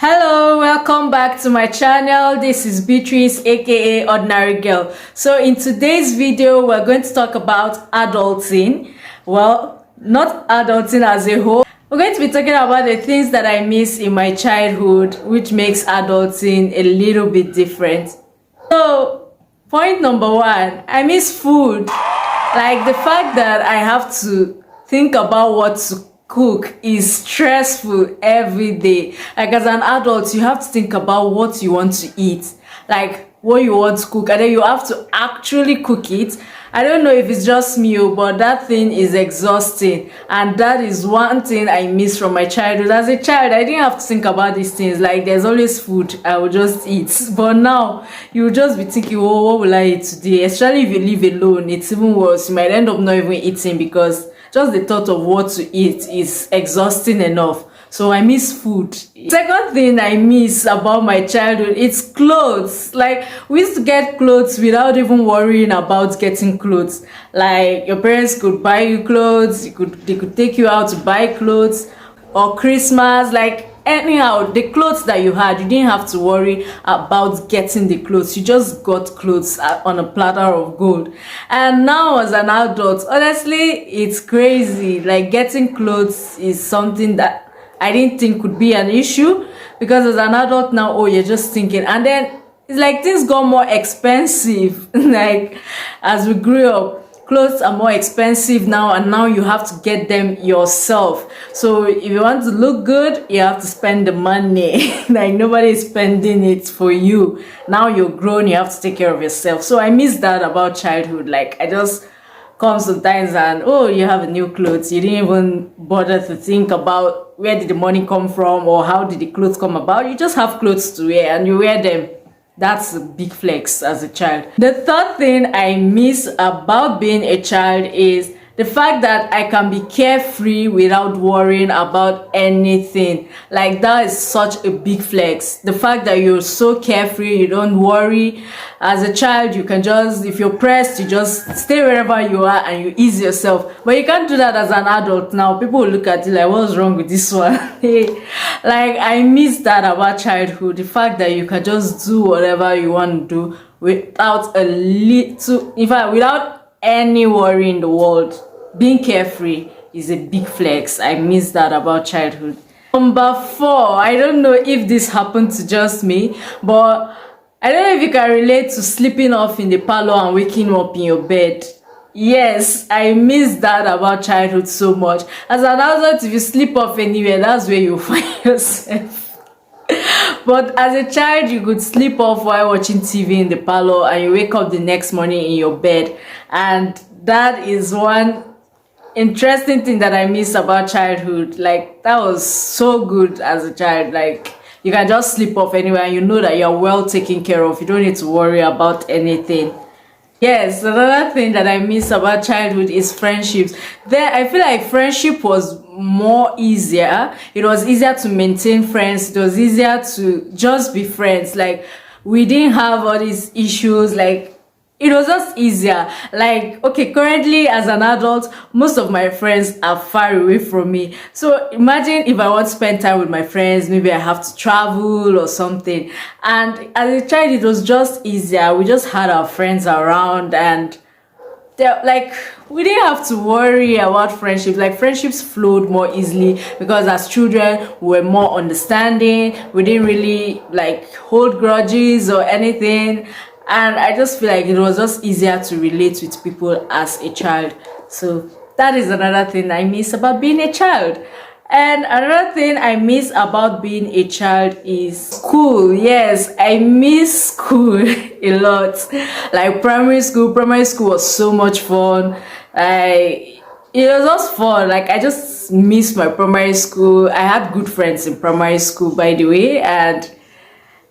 Hello, welcome back to my channel. This is Beatrice, aka Ordinary Girl. So in today's video, we're going to talk about adulting. Well, not adulting as a whole. We're going to be talking about the things that I miss in my childhood, which makes adulting a little bit different. So, point number one, I miss food. Like the fact that I have to think about what to cook is stressful every day. Like as an adult, you have to think about what you want to eat, like what you want to cook, and then you have to actually cook it. I don't know if it's just me, but that thing is exhausting, and that is one thing I miss from my childhood. As a child, I didn't have to think about these things. Like there's always food, I will just eat. But now you will just be thinking, oh, what will I eat today? Especially if you live alone, it's even worse. You might end up not even eating because just the thought of what to eat is exhausting enough. So I miss food. Second thing I miss about my childhood, it's clothes. Like we used to get clothes without even worrying about getting clothes. Like your parents could buy you clothes, they could take you out to buy clothes, or Christmas, like anyhow, the clothes that you had, you didn't have to worry about getting the clothes. You just got clothes on a platter of gold. And now as an adult, honestly, it's crazy. Like getting clothes is something that I didn't think could be an issue, because as an adult now, oh, you're just thinking. And then it's like things got more expensive. Like as we grew up, clothes are more expensive now, and now you have to get them yourself. So if you want to look good, you have to spend the money. Like nobody is spending it for you. Now you're grown, you have to take care of yourself. So I miss that about childhood. Like I just come sometimes and, oh, you have a new clothes. You didn't even bother to think about where did the money come from or how did the clothes come about. You just have clothes to wear and you wear them. That's a big flex as a child. The third thing I miss about being a child is the fact that I can be carefree without worrying about anything. Like that is such a big flex. The fact that you're so carefree, you don't worry. As a child, you can just, if you're pressed, you just stay wherever you are and you ease yourself. But you can't do that as an adult now. People will look at you like, what's wrong with this one? Like I miss that about childhood. The fact that you can just do whatever you want to do without a little, in fact, without any worry in the world. Being carefree is a big flex. I miss that about childhood. Number 4, I don't know if this happened to just me, but I don't know if you can relate to sleeping off in the parlor and waking up in your bed. Yes, I miss that about childhood so much. As an adult, if you sleep off anywhere, that's where you find yourself. But as a child, you could sleep off while watching TV in the parlor and you wake up the next morning in your bed. And that is one interesting thing that I miss about childhood. Like that was so good as a child. Like you can just sleep off anywhere and you know that you're well taken care of. You don't need to worry about anything. Yes, another thing that I miss about childhood is friendships. There, I feel like friendship was more easier. It was easier to maintain friends. It was easier to just be friends. Like we didn't have all these issues. Like it was just easier. Like, okay, currently as an adult, most of my friends are far away from me. So imagine if I want to spend time with my friends, maybe I have to travel or something. And as a child, it was just easier. We just had our friends around and like we didn't have to worry about friendships. Like friendships flowed more easily because as children we were more understanding. We didn't really like hold grudges or anything. And I just feel like it was just easier to relate with people as a child. So that is another thing I miss about being a child. And another thing I miss about being a child is school. Yes, I miss school a lot. Like primary school was so much fun. It was just fun. Like I just miss my primary school. I had good friends in primary school, by the way. And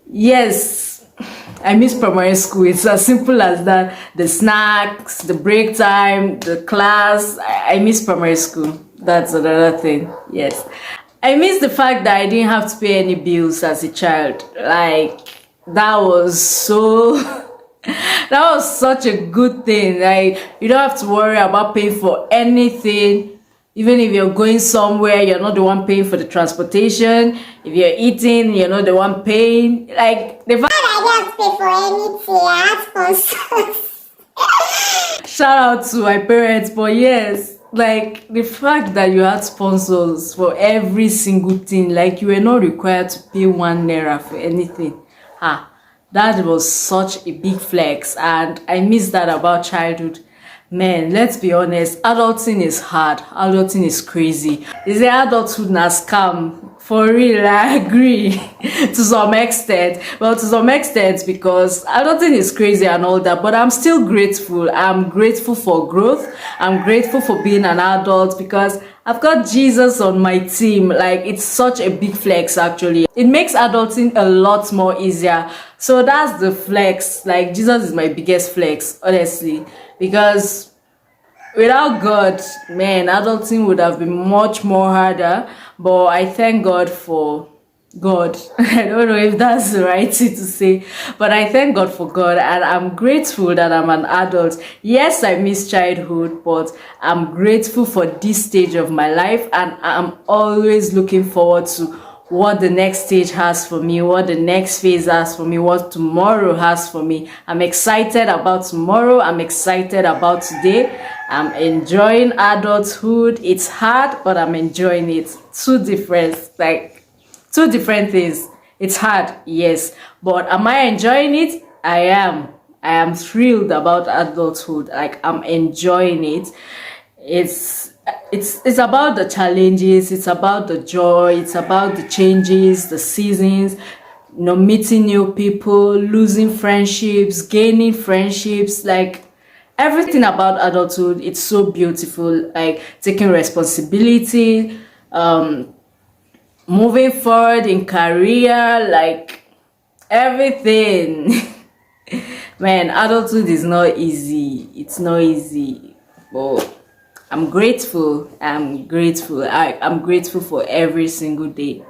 yes, I miss primary school. It's as simple as that. The snacks, the break time, the class. I miss primary school. That's another thing. Yes. I miss the fact that I didn't have to pay any bills as a child. Like, that was so... that was such a good thing. Like, you don't have to worry about paying for anything. Even if you're going somewhere, you're not the one paying for the transportation. If you're eating, you're not the one paying. Like, the fact I don't pay for anything. I have sponsors. shout out to my parents, but yes, like the fact that you had sponsors for every single thing, like you were not required to pay 1 naira for anything. That was such a big flex, and I miss that about childhood. Man, let's be honest, adulting is hard. Adulting is crazy. They say adulthood na scam. For real, I agree to some extent. Well, to some extent, because adulting is crazy and all that, but I'm still grateful. I'm grateful for growth. I'm grateful for being an adult because I've got Jesus on my team. Like, it's such a big flex, actually. It makes adulting a lot more easier. So that's the flex. Like, Jesus is my biggest flex, honestly. Because without God, man, adulting would have been much more harder. But I thank God for God. I don't know if that's the right thing to say, but I thank God for God, and I'm grateful that I'm an adult. Yes, I miss childhood, but I'm grateful for this stage of my life, and I'm always looking forward to what the next stage has for me, what the next phase has for me, what tomorrow has for me. I'm excited about tomorrow. I'm excited about today. I'm enjoying adulthood. It's hard, but I'm enjoying it. Two different things. It's hard, yes, but am I enjoying it? I am. I am thrilled about adulthood. Like, I'm enjoying it. It's about the challenges, it's about the joy, it's about the changes, the seasons, meeting new people, losing friendships, gaining friendships. Like, everything about adulthood, it's so beautiful. Like, taking responsibility, moving forward in career, like everything. Man, adulthood is not easy. It's not easy, but I'm grateful. I'm grateful. I'm grateful for every single day.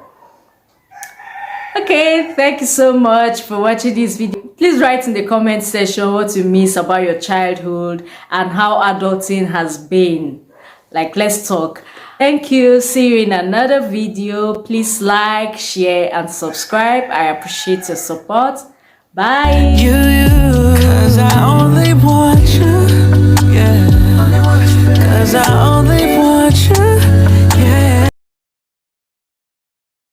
Okay, thank you so much for watching this video. Please write in the comment section what you miss about your childhood and how adulting has been. Like, let's talk. Thank you. See you in another video. Please like, share, and subscribe. I appreciate your support. Bye. Cause I only want you. Yeah. Cause I only want